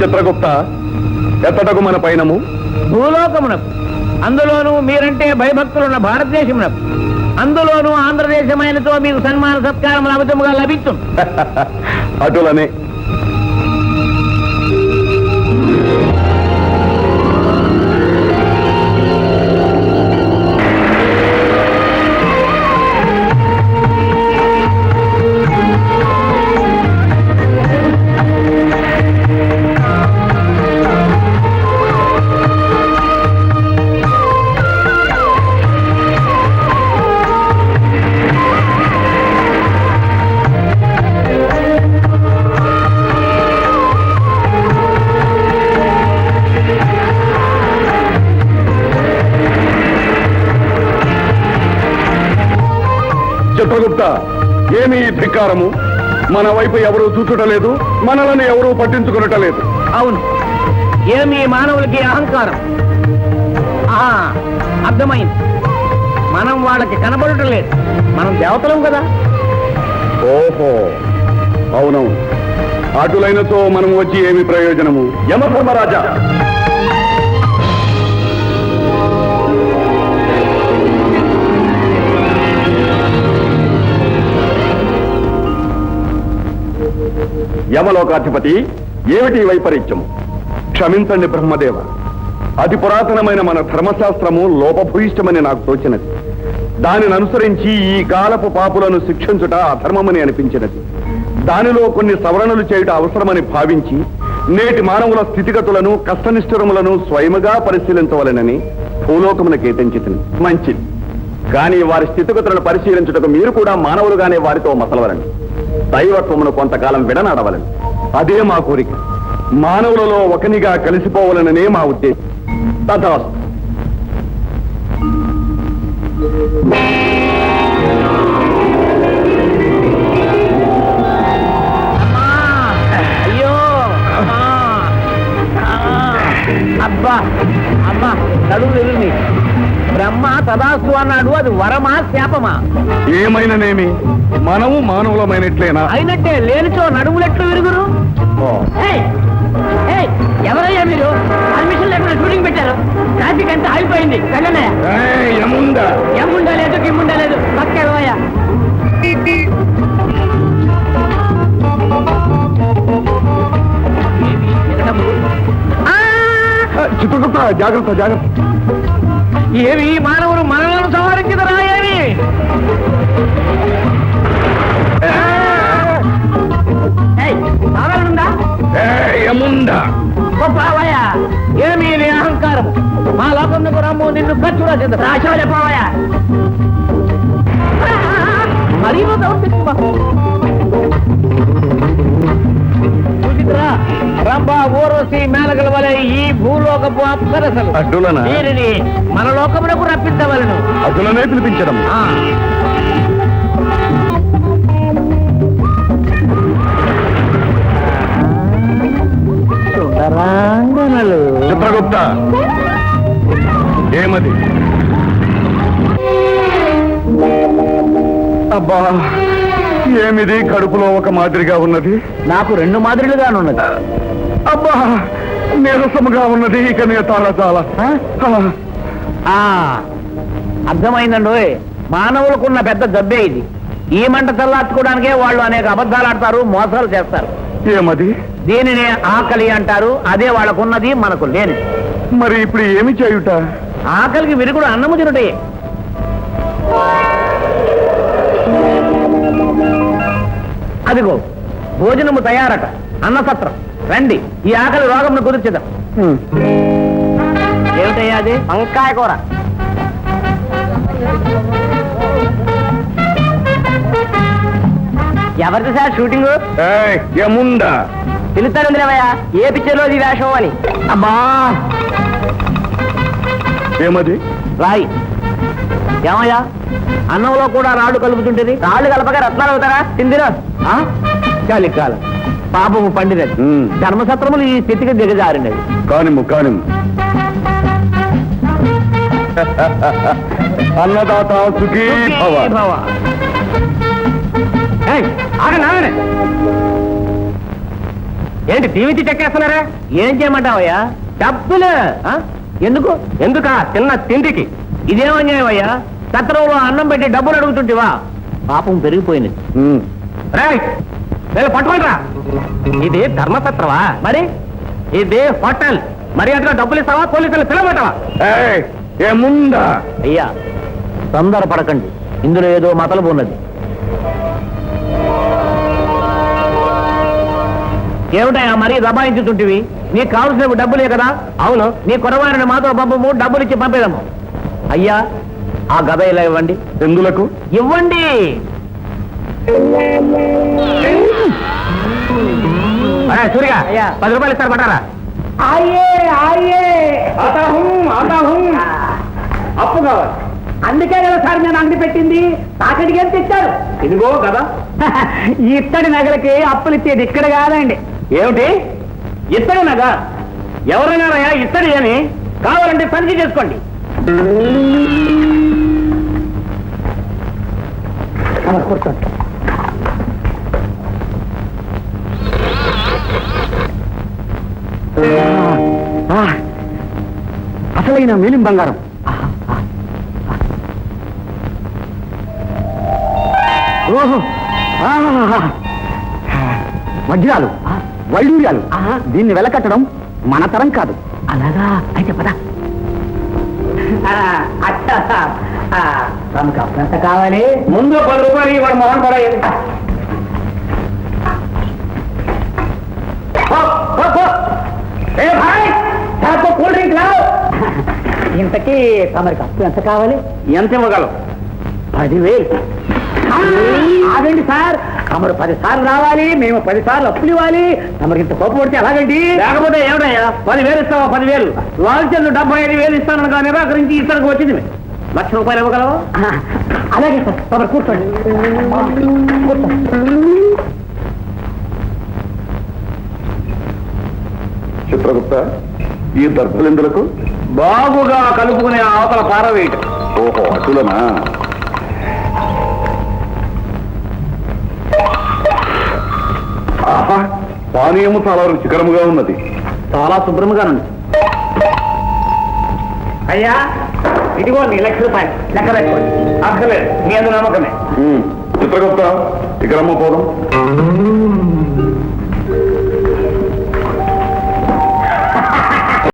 చిత్రగుప్త, ఎత్తటకు మన పైనము? భూలోకమునకు, అందులోనూ మీరంటే భయభక్తులున్న భారతదేశమునకు, అందులోనూ ఆంధ్రదేశమైనతో మీకు సన్మాన సత్కారములు అమితముగా లభించు. అటులనే. చిత్రగుప్త, ఏమి ధిక్కారము? మన వైపు ఎవరూ చూచుటలేదు, మనలను ఎవరూ పట్టించుకునటలేదు. అవును, ఏమి మానవులకి అహంకారం. అర్థమైంది. మనం వాళ్ళకి కనబడటం లేదు, మనం దేవతలం కదా. ఓహో, అవునవును. అటులైనతో మనం వచ్చి ఏమి ప్రయోజనము? యమధర్మరాజా, యమలోకాధిపతి, ఏమిటి వైపరీత్యము? క్షమించండి బ్రహ్మదేవ, అతి పురాతనమైన మన ధర్మశాస్త్రము లోపభూయిష్టమని నాకు తోచినది. దానిని అనుసరించి ఈ కాలపు పాపులను శిక్షించుట అధర్మమని అనిపించినది. దానిలో కొన్ని సవరణలు చేయుట అవసరమని భావించి నేటి మానవుల స్థితిగతులను కష్టనిష్ఠురములను స్వయముగా పరిశీలించవలెనని భూలోకమునకు ఏతించితిని. మంచిది, కానీ వారి స్థితిగతులను పరిశీలించుటకు మీరు కూడా మానవులుగానే వారితో మసలవలని, దైవత్వమును కొంతకాలం విడనాడవలని, అదే మా కోరిక. మానవులలో ఒకనిగా కలిసిపోవాలననే మా ఉద్దేశం. తథాస్తు. అయ్యో, అబ్బా అమ్మా, నడువు ఎదురుని. బ్రహ్మ తదాస్తు అన్నాడు, అది వరమా శాపమా? ఏమైననేమి, మనము మానవులమైనట్లేనా? అయినట్టే, లేనిచో నడుములెట్లు విరుగురు. ఎవరయ్యా మీరు? పర్మిషన్ లేకుండా షూటింగ్ పెట్టారు. ట్రాఫిక్ అంతా ఆగిపోయింది. వెళ్ళనే ఏముండా లేదు, గిమ్ముండా లేదు. పక్కేవయ్యా. చిత్రగుప్త, జాగ్రత్త జాగ్రత్త. ఏవి మానవులు మనలను సంహరించదరా? ఏమి గొప్పవయ్యా, ఏమి నీ అహంకారం? మా లోకంలో రమ్ము, నిన్ను ఖర్చురా చెప్పవయ్యా. మరీ చూసిద్రా, రంభ ఊర్వశి మేనగల వలె ఈ భూలోకపు అప్సరసలు వీరిని మన లోకమునకు రప్పించవలను. అటులనే పిలిపించడం. చిత్రగుప్త, ఏమది? అబ్బా, ఏమిది? కడుపులో ఒక మాదిరిగా ఉన్నది. నాకు రెండు మాదిరిలుగానున్నది. అబ్బా, నీరసముగా ఉన్నది. ఇక నే చాలా అర్థమైందండి. మానవులకున్న పెద్ద జబ్బే ఇది. ఈ మంట చల్లార్చుకోవడానికే వాళ్ళు అనేక అబద్ధాలు ఆడతారు, మోసాలు చేస్తారు. ఏమది? దీనిని ఆకలి అంటారు. అదే వాళ్ళకున్నది, మనకు లేని. మరి ఇప్పుడు ఏమి చేయుట? ఆకలికి విరుగుడు అన్నము తినుటే. అదిగో భోజనము తయారట, అన్నసత్రం. రండి, ఈ ఆకలి రోగమును కుదిర్చిదాం. ఏమిటయ్యా అది? వంకాయ కూర. ఎవరిది సార్ షూటింగ్? ఏముందా పిలుస్తానుందిలేవయ్యా, ఏ పిక్చర్ లో వేషం అని. అబ్బా, ఏమది? రాయి. ఏమయ్యా, అన్నంలో కూడా రాళ్ళు కలుపుతుంటేది. రాళ్ళు కలపగా రత్నాలు అవుతారా? తిందిరా. చాలికాలం పాపము పండినది. ధర్మసత్రములు ఈ స్థితికి దిగజారినది. కానిము కానిము. అన్నదాత సుఖీ భవ. ఏంటి టీవీ చెక్కేస్తున్నారా? ఏం చేయమంటావయ్యా? డబ్బులు ఎందుకు? ఎందుకా? తిన్న తిండికి. ఇదేం అన్యాయం అయ్యా? సత్రంలో అన్నం పెట్టి డబ్బులు అడుగుతుంటివా? పాపం పెరిగిపోయింది. పట్టుకుంటా. ఇది ధర్మసత్రవా? మరి ఇది హోటల్. మరి అంతగా డబ్బులు ఇస్తావా? పోలీసులు పిలవమంటావా? ఏముందా? అయ్యా తొందర పడకండి, ఇందులో ఏదో మతలబు ఉన్నది. ఏమిటయా మరీ దబాయించుతుంటివి? నీకు కావలసిన డబ్బులే కదా? అవును. నీ కొరవారిని మాతో పంపము, డబ్బులు ఇచ్చి పంపేదము. అయ్యా ఆ గద ఇలా ఇవ్వండి. ఎందులకు? ఇవ్వండి. సూరిగా 10 రూపాయలు ఇస్తారు పట్టారా? అప్పు కావాలి. అందుకే కదా సార్ నేను అంగడి పెట్టింది. తాకడికి ఏం తెచ్చారు? ఇదిగో కదా. ఇత్తడి నగలకి అప్పులు ఇచ్చేది ఇక్కడ కాదండి. ఏమిటి ఇత్తడి నగ? ఎవరైనా ఇత్తడి అని కావాలంటే తనిఖీ చేసుకోండి. కూర్చోండి. అసలైన మేలిం బంగారం. ఓహో, వజ్రాలు, వైడూర్యాలు. దీన్ని వెలకట్టడం మన తరం కాదు. అలాగా? అయితే పద. తమకు అప్పు ఎంత కావాలి? ముందు 10 రూపాయలు ఇవాడు మొహన్ పడాలి. కూల్ డ్రింక్ రావు. ఇంతకీ తమరికి అప్పు ఎంత కావాలి? ఎంత ఇవ్వగలవు? 10,000. ఆగండి సార్, తమరు 10 సార్లు రావాలి, మేము 10 సార్లు అప్పులు ఇవ్వాలి. తమరికి ఇంత కోపం పడితే ఎలాగండి? లేకపోతే ఏమిటయ్యా? 10,000 ఇస్తావా? 10,000 లాల్చంద్రు 75,000 ఇస్తానని కానీ నిరాకరించి ఇతనికి వచ్చింది. 1,00,000 రూపాయలు ఇవ్వగలవా? అలాగే సార్, తమరు కూర్చోండి. చిత్రగుప్త, ఈ దర్భలెందులకు? బాగుగా కలుపుకునే అవతల పారవేయటం. ఓహో, అటులనా? ఆహా, పానీయము చాలా రుచికరముగా ఉన్నది. చాలా శుభ్రంగా ఉంది. అయ్యా ఇదిగో నీ 1,00,000 రూపాయలు లెక్క పెట్టుకోండి. అక్కర్లేదు, మీ అందు నమ్మకమే. చిత్రగుప్త, ఇక రమ్మ పోదాం.